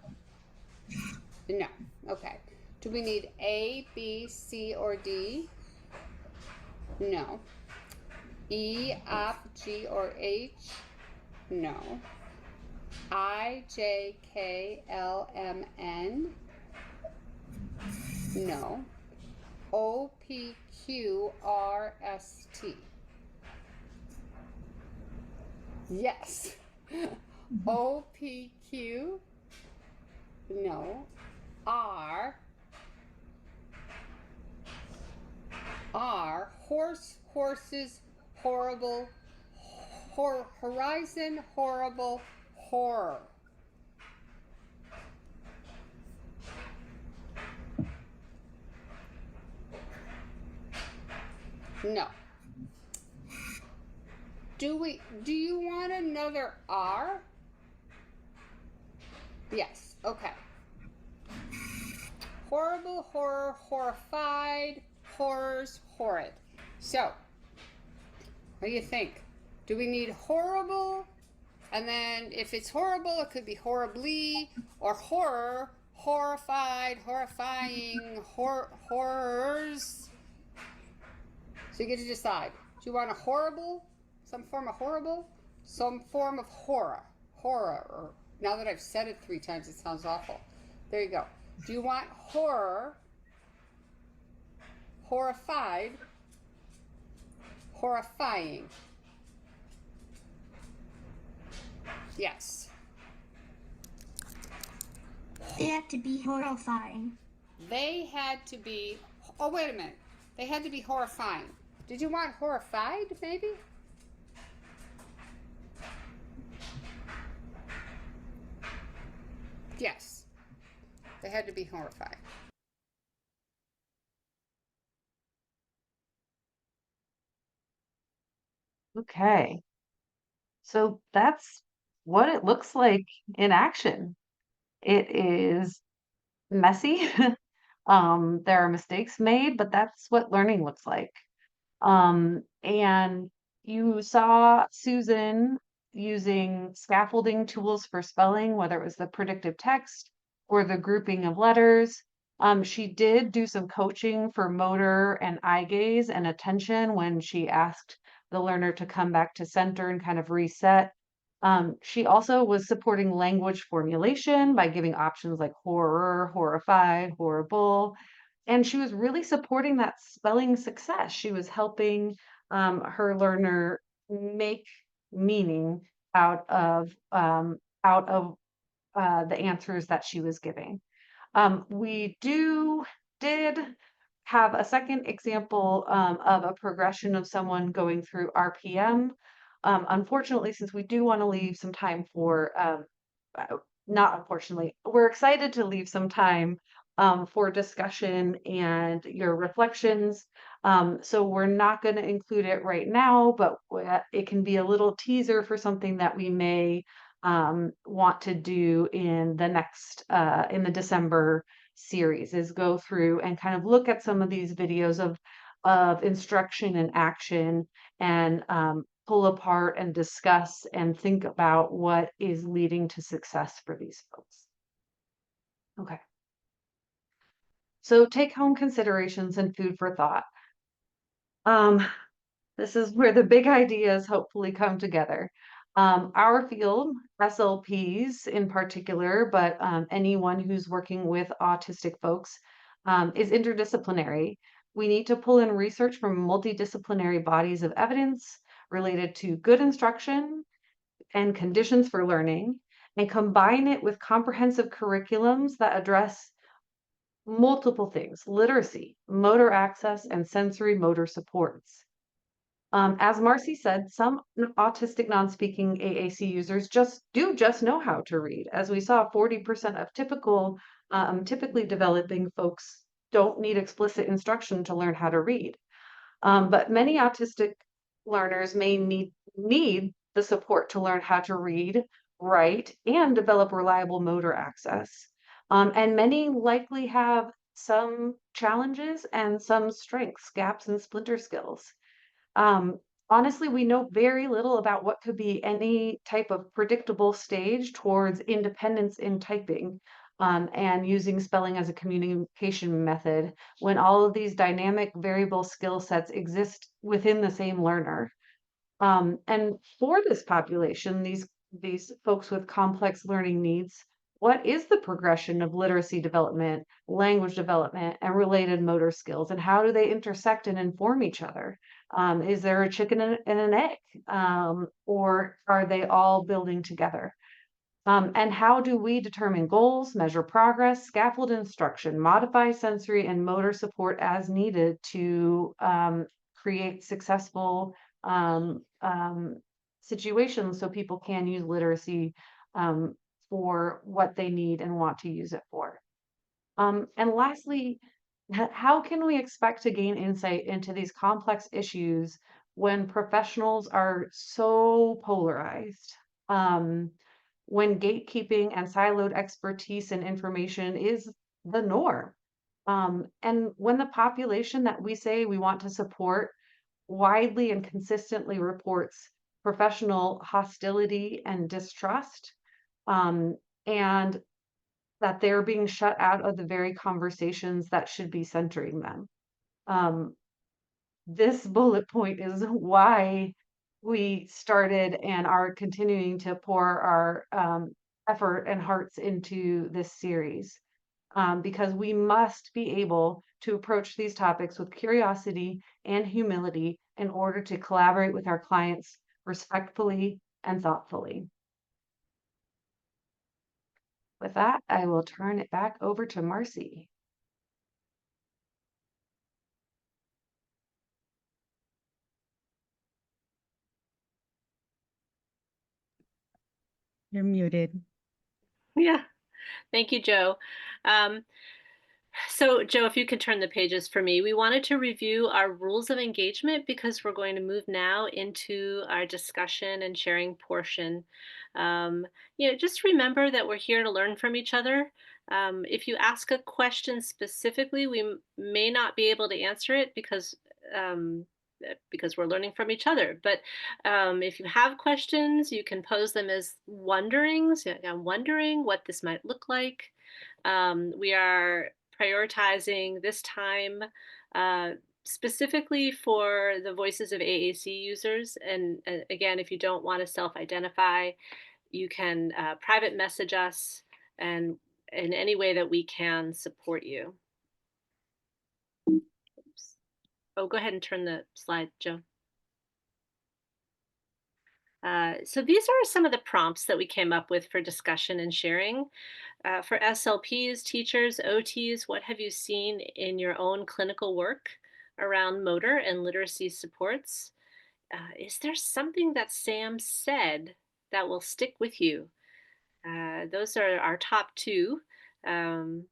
Speaker 6: No. Okay. Do we need A, B, C, or D? No. E, F, G, or H? No. I, J, K, L, M, N? No. O, P, Q, R, S, T? Yes. O, P, Q? No. R, horse, horses, horrible, Horizon, horrible, horror. No. Do you want another R? Yes, okay. Horrible, horror, horrified, horrors, horrid. So, what do you think? Do we need horrible? And then if it's horrible, it could be horribly, or horror, horrified, horrifying, horrors. So you get to decide. Do you want a horrible, some form of horrible, some form of horror? Horror. Now that I've said it 3 times, it sounds awful. There you go. Do you want horror, horrified, horrifying? Yes.
Speaker 8: They have to be horrifying.
Speaker 6: They had to be, oh, wait a minute. They had to be horrifying. Did you want horrified, maybe? Yes. They had to be horrified.
Speaker 3: Okay. So that's what it looks like in action. It is messy. There are mistakes made, but that's what learning looks like. And you saw Susan using scaffolding tools for spelling, whether it was the predictive text or the grouping of letters. She did do some coaching for motor and eye gaze and attention when she asked the learner to come back to center and kind of reset. She also was supporting language formulation by giving options like horror, horrified, horrible, and she was really supporting that spelling success. She was helping her learner make meaning out of the answers that she was giving. We did have a second example of a progression of someone going through RPM. Unfortunately, since we do want to leave some time for not unfortunately, we're excited to leave some time for discussion and your reflections. So we're not going to include it right now, but it can be a little teaser for something that we may want to do in the next, in the December series, is go through and kind of look at some of these videos of instruction and action, and pull apart and discuss and think about what is leading to success for these folks. Okay. So take home considerations and food for thought. This is where the big ideas hopefully come together. Our field, SLPs in particular, but anyone who's working with autistic folks, is interdisciplinary. We need to pull in research from multidisciplinary bodies of evidence related to good instruction and conditions for learning, and combine it with comprehensive curriculums that address multiple things: literacy, motor access, and sensory motor supports. As Marcy said, some autistic non-speaking AAC users just know how to read. As we saw, 40% of typically developing folks don't need explicit instruction to learn how to read. But many autistic learners may need the support to learn how to read, write, and develop reliable motor access. And many likely have some challenges and some strengths, gaps, and splinter skills. Honestly, we know very little about what could be any type of predictable stage towards independence in typing, and using spelling as a communication method when all of these dynamic variable skill sets exist within the same learner. And for this population, these folks with complex learning needs, what is the progression of literacy development, language development, and related motor skills, and how do they intersect and inform each other? Is there a chicken and an egg, or are they all building together? And how do we determine goals, measure progress, scaffold instruction, modify sensory and motor support as needed to create successful situations so people can use literacy for what they need and want to use it for. And lastly, how can we expect to gain insight into these complex issues when professionals are so polarized? When gatekeeping and siloed expertise and information is the norm. And when the population that we say we want to support widely and consistently reports professional hostility and distrust, um, and that they're being shut out of the very conversations that should be centering them. Um, this bullet point is why we started and are continuing to pour our effort and hearts into this series. Because we must be able to approach these topics with curiosity and humility in order to collaborate with our clients respectfully and thoughtfully. With that, I will turn it back over to Marcy.
Speaker 2: You're muted.
Speaker 1: Yeah, thank you, Joe. So, Joe, if you could turn the pages for me, we wanted to review our rules of engagement because we're going to move now into our discussion and sharing portion. Just remember that we're here to learn from each other. If you ask a question specifically, we may not be able to answer it because we're learning from each other. But if you have questions, you can pose them as wonderings. I'm wondering what this might look like. We are prioritizing this time specifically for the voices of AAC users. And again, if you don't want to self-identify, you can private message us and in any way that we can support you. Oops. Oh, go ahead and turn the slide, Joe. So these are some of the prompts that we came up with for discussion and sharing. For SLPs, teachers, OTs, what have you seen in your own clinical work around motor and literacy supports? Is there something that Sam said that will stick with you? Those are our top two. And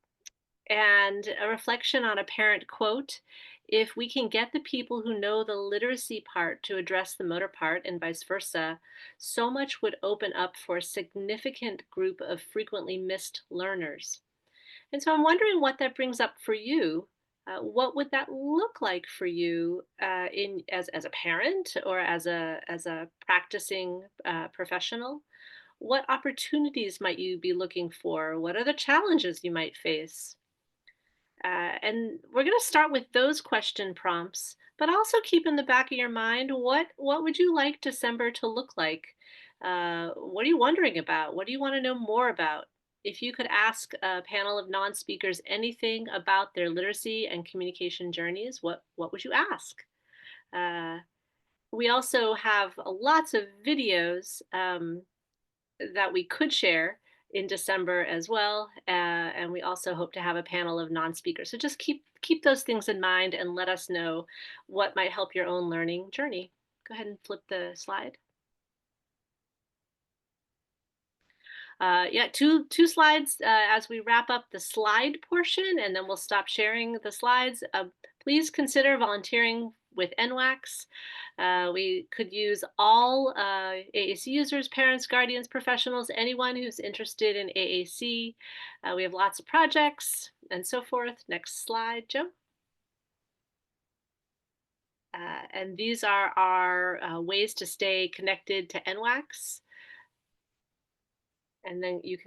Speaker 1: a reflection on a parent quote: if we can get the people who know the literacy part to address the motor part and vice versa, so much would open up for a significant group of frequently missed learners. And so I'm wondering what that brings up for you. What would that look like for you as a parent or as a practicing professional? What opportunities might you be looking for? What are the challenges you might face? And we're going to start with those question prompts, but also keep in the back of your mind, what would you like December to look like? What are you wondering about? What do you want to know more about? If you could ask a panel of non-speakers anything about their literacy and communication journeys, what would you ask? We also have lots of videos that we could share in December as well. And we also hope to have a panel of non-speakers. So just keep those things in mind and let us know what might help your own learning journey. Go ahead and flip the slide. Yeah, two slides as we wrap up the slide portion, and then we'll stop sharing the slides. Please consider volunteering with NWACS. We could use all AAC users, parents, guardians, professionals, anyone who's interested in AAC. We have lots of projects and so forth. Next slide, Joe. And these are our ways to stay connected to NWACS. And then you can